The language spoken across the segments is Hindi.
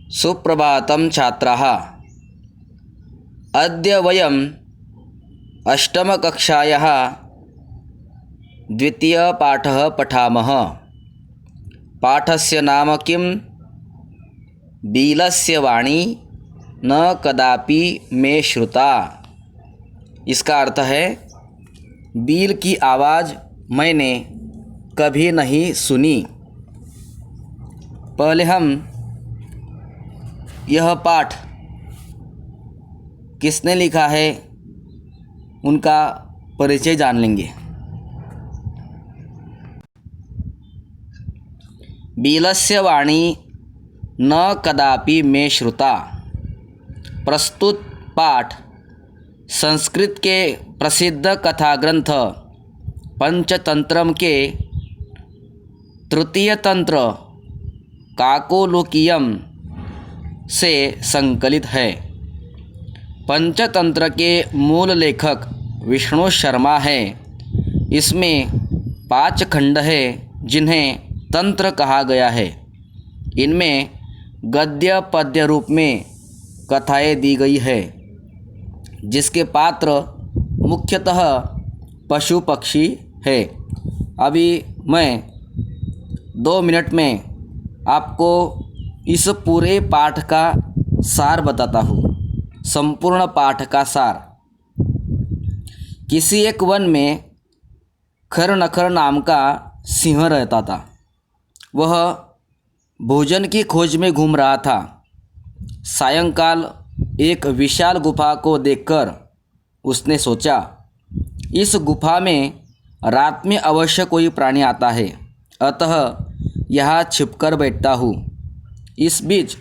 सुप्रभातं छात्राः। अद्य वयम् अष्टमकक्षायाः द्वितीयपाठः पठामः। पाठस्य नाम किं? बीलस्य वाणी न कदापि मे श्रुता। इसका अर्थ है बील की आवाज़ मैंने कभी नहीं सुनी। पहले हम यह पाठ किसने लिखा है उनका परिचय जान लेंगे। बीलस्य वाणी न कदापि मे श्रुता। प्रस्तुत पाठ संस्कृत के प्रसिद्ध कथा ग्रंथ पंचतंत्रम के तृतीय तंत्र काकोलुकीयम से संकलित है। पंचतंत्र के मूल लेखक विष्णु शर्मा है। इसमें 5 खंड है जिन्हें तंत्र कहा गया है। इनमें गद्य पद्य रूप में कथाएं दी गई है, जिसके पात्र मुख्यतः पशु पक्षी है। अभी मैं 2 मिनट में आपको इस पूरे पाठ का सार बताता हूँ। संपूर्ण पाठ का सार। किसी एक वन में खरनखर नाम का सिंह रहता था। वह भोजन की खोज में घूम रहा था। सायंकाल एक विशाल गुफा को देखकर उसने सोचा, इस गुफा में रात में अवश्य कोई प्राणी आता है, अतः यहाँ छिपकर बैठता हूँ। इस बीच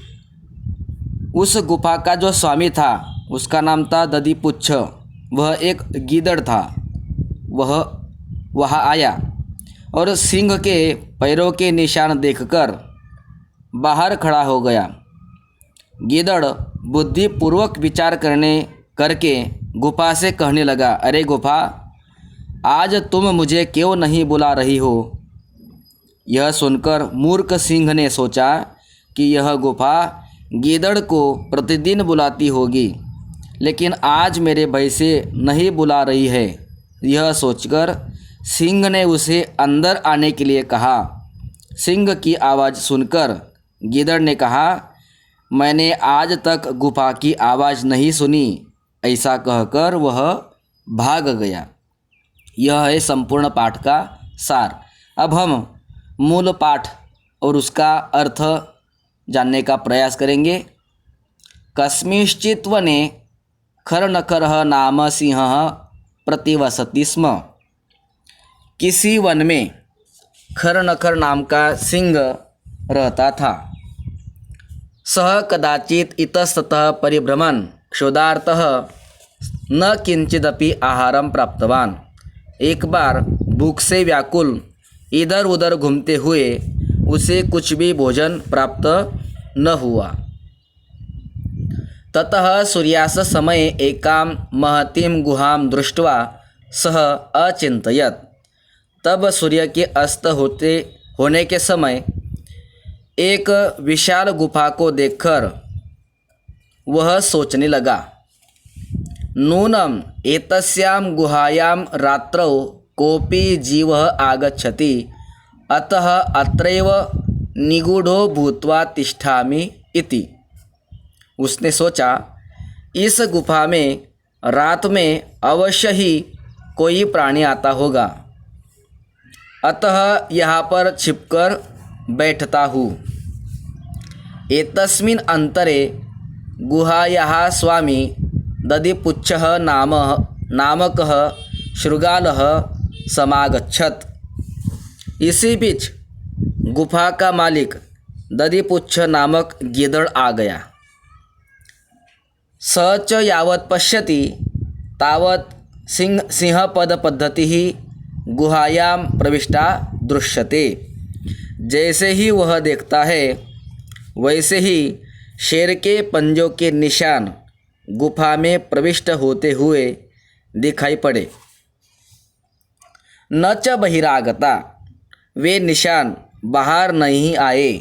उस गुफा का जो स्वामी था, उसका नाम था दधिपुच्छ। वह एक गीदड़ था। वह वहाँ आया और सिंह के पैरों के निशान देखकर बाहर खड़ा हो गया। गीदड़ बुद्धिपूर्वक विचार करके गुफा से कहने लगा, अरे गुफा, आज तुम मुझे क्यों नहीं बुला रही हो? यह सुनकर मूर्ख सिंह ने सोचा कि यह गुफा गीदड़ को प्रतिदिन बुलाती होगी, लेकिन आज मेरे भय से नहीं बुला रही है। यह सोचकर सिंह ने उसे अंदर आने के लिए कहा। सिंह की आवाज़ सुनकर गीदड़ ने कहा, मैंने आज तक गुफा की आवाज़ नहीं सुनी। ऐसा कहकर वह भाग गया। यह है संपूर्ण पाठ का सार। अब हम मूल पाठ और उसका अर्थ जानने का प्रयास करेंगे। कस्मिंश्चित् वने खरनखरः नाम सिंहः प्रतिवसति स्म। किसी वन में खरनखर नाम का सिंह रहता था। सः कदाचित् इतस्ततः परिभ्रमन् क्षुधार्तः न किंचिदपि आहारं प्राप्तवान्। एक बार भूख से व्याकुल इधर उधर घूमते हुए उसे कुछ भी भोजन प्राप्त न हुआ। ततः सूर्यास्त समये एकां महतीं गुहां दृष्ट्वा सः अचिंतयत्। तब सूर्य के अस्त होने के समय एक विशाल गुफा को देखकर वह सोचने लगा, नूनम् एतस्यां गुहायां रात्रौ कोऽपि जीवः आगच्छति, अतः अत्रैव निगूढ़ो भूत्वा तिष्ठामि इति। उसने सोचा, इस गुफा में रात में अवश्य ही कोई प्राणी आता होगा, अतः यहाँ पर छिपकर बैठता हूँ। एतस्मिन् अंतरे गुहायाः स्वामी दधिपुच्छः नामकः शृगालः समागच्छत्। इसी बीच गुफा का मालिक दधिपुच्छ नामक गीदड़ आ गया। स च यावत् पश्यति तावत् सिंहपदपद्धतिः गुहायां प्रविष्टा दृश्यते। जैसे ही वह देखता है, वैसे ही शेर के पंजों के निशान गुफा में प्रविष्ट होते हुए दिखाई पड़े। न च बहिरागता, वे निशान बाहर नहीं आए।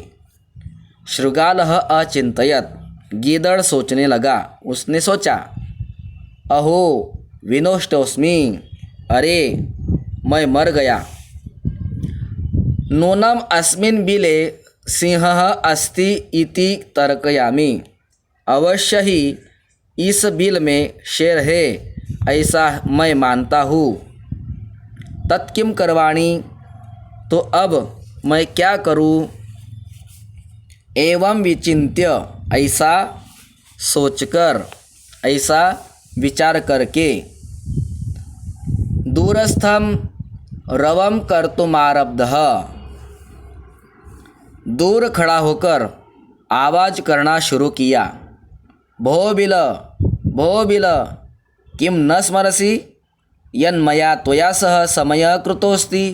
शृगालः अचिंतयत, गीदड़ सोचने लगा। उसने सोचा, अहो विनष्टोऽस्मि, अरे मैं मर गया। नूनम अस्मिन् बिले सिंहः अस्ति इति तर्कयामि, अवश्य ही इस बिल में शेर है, ऐसा मैं मानता हूँ। तत्किम करवाणी, तो अब मैं क्या करूँ। एवं विचिन्त्य, ऐसा सोचकर, ऐसा विचार करके, दूरस्थम रवम कर्तुमारब्धः, दूर खड़ा होकर आवाज़ करना शुरू किया। भो बिल, भो बिल, किम न स्मरसि यन्मया त्वया सह समयः कृतोऽस्ति,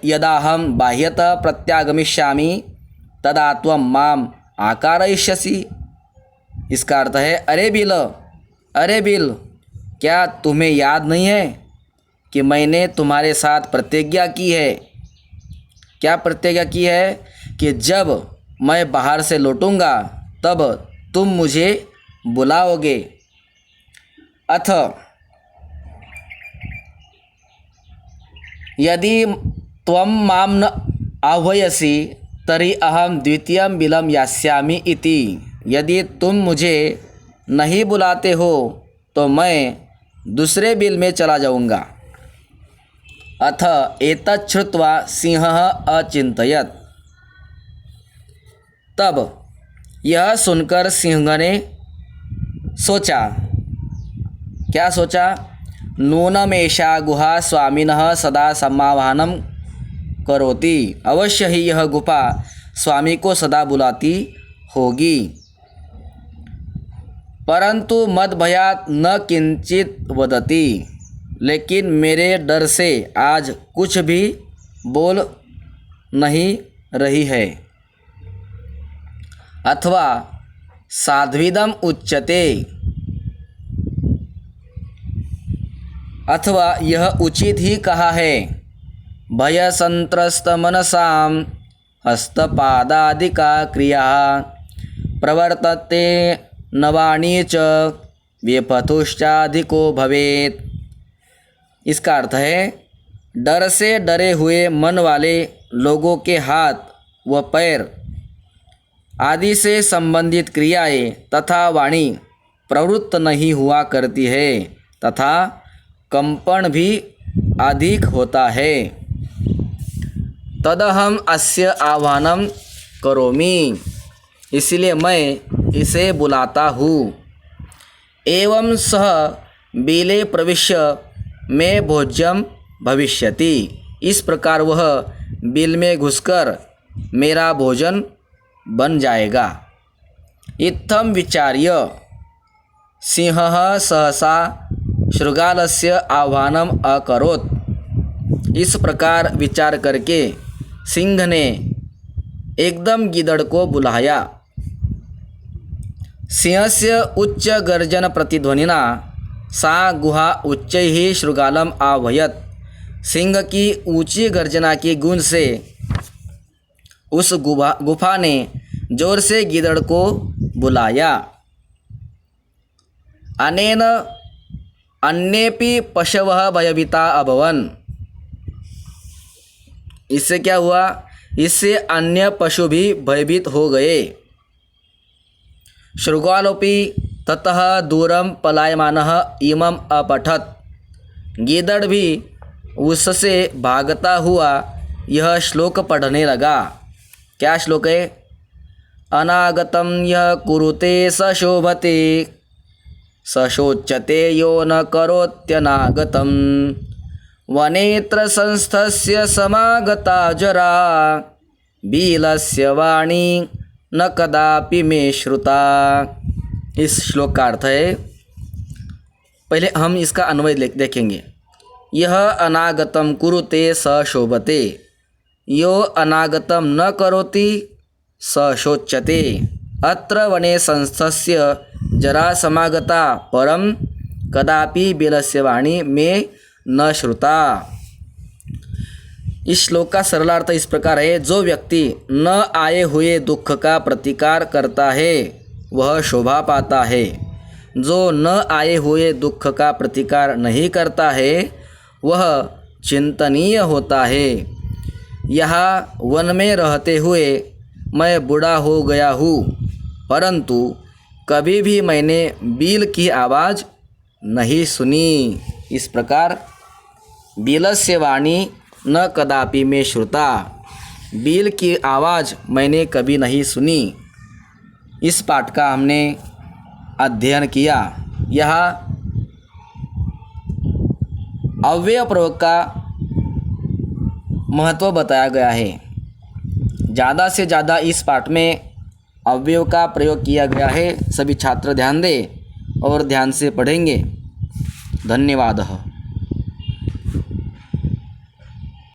यदाहं बाह्यतः प्रत्यागमिष्यामि तदा त्वं माम् आकारयिष्यसि। इसका अर्थ है, अरे बिल, क्या तुम्हें याद नहीं है कि मैंने तुम्हारे साथ प्रतिज्ञा की है। क्या प्रतिज्ञा की है? कि जब मैं बाहर से लौटूंगा तब तुम मुझे बुलाओगे। अथ यदि त्वं मां न आह्वयसि तर्हि अहं द्वितीयं बिलं यास्यामि इति, यदि तुम मुझे नहीं बुलाते हो तो मैं दूसरे बिल में चला जाऊंगा। अथ एतत् श्रुत्वा सिंहः अचिंतयत, तब यह सुनकर सिंह ने सोचा। क्या सोचा? नूनमेषा गुहा स्वामिनः सदा समावाहनं करोति, अवश्य ही यह गुफा स्वामी को सदा बुलाती होगी। परंतु मदभयात् न किंचित वदति, लेकिन मेरे डर से आज कुछ भी बोल नहीं रही है। अथवा साध्विदम उच्यते, अथवा यह उचित ही कहा है। भय संत्रस्त मनसाम हस्तपादादिका क्रिया प्रवर्तते नवाणी च व्यपथुश्चाधिको भवेत्। इसका अर्थ है, डर से डरे हुए मन वाले लोगों के हाथ व पैर आदि से संबंधित क्रियाएं तथा वाणी प्रवृत्त नहीं हुआ करती है तथा कंपन भी अधिक होता है। तदहम अस्य आह्वानं करोमि, इसलिए मैं इसे बुलाता हूँ। एवं सह बिले प्रविश्य में भोज्यम भविष्यति, इस प्रकार वह बिल में घुसकर मेरा भोजन बन जाएगा। इत्थं विचार्य सिंहः सहसा शृगालस्य आह्वानम अकरोत्, इस प्रकार विचार करके सिंह ने एकदम गीदड़ को बुलाया। सिंहस्य उच्च गर्जन प्रतिध्वनिना सा गुहा उच्चैः शृगालम आह्वयत्, सिंह की ऊंची गर्जना की गूंज से उस गुफा ने जोर से गीदड़ को बुलाया। अनेन अन्येपि पशवः भयभीता अभवन्, इससे क्या हुआ? इससे अन्य पशु भी भयभीत हो गए। शृगालोपि ततः दूरं पलायमानः इमं अपठत्, गीदड़ भी उससे भागता हुआ यह श्लोक पढ़ने लगा। क्या श्लोक है? अनागतं यः कुरुते स शोभते, स शोच्यते यो न करोत्यनागतं, वनेत्र संस्थस्य समागता जरा, बिलस्य वाणी न कदापि मे श्रुता। इस श्लोक का अर्थ है, पहले हम इसका अन्वय देखेंगे। यह अनागतम कुरुते स शोभते, यो अनागतम न करोति स शोच्यते, अत्र वने संस्थस्य जरा समागता परम कदापि बिलस्य वाणी में न श्रुता। इस श्लोक का सरलार्थ इस प्रकार है, जो व्यक्ति न आए हुए दुख का प्रतिकार करता है वह शोभा पाता है, जो न आए हुए दुख का प्रतिकार नहीं करता है वह चिंतनीय होता है। यहाँ वन में रहते हुए मैं बूढ़ा हो गया हूँ, परंतु कभी भी मैंने बील की आवाज़ नहीं सुनी। इस प्रकार बीलस्य वाणी न कदापि में श्रुता, बील की आवाज़ मैंने कभी नहीं सुनी। इस पाठ का हमने अध्ययन किया। यह अव्यय प्रयोग का महत्व बताया गया है। ज़्यादा से ज़्यादा इस पाठ में अव्यय का प्रयोग किया गया है। सभी छात्र ध्यान दें और ध्यान से पढ़ेंगे। धन्यवाद।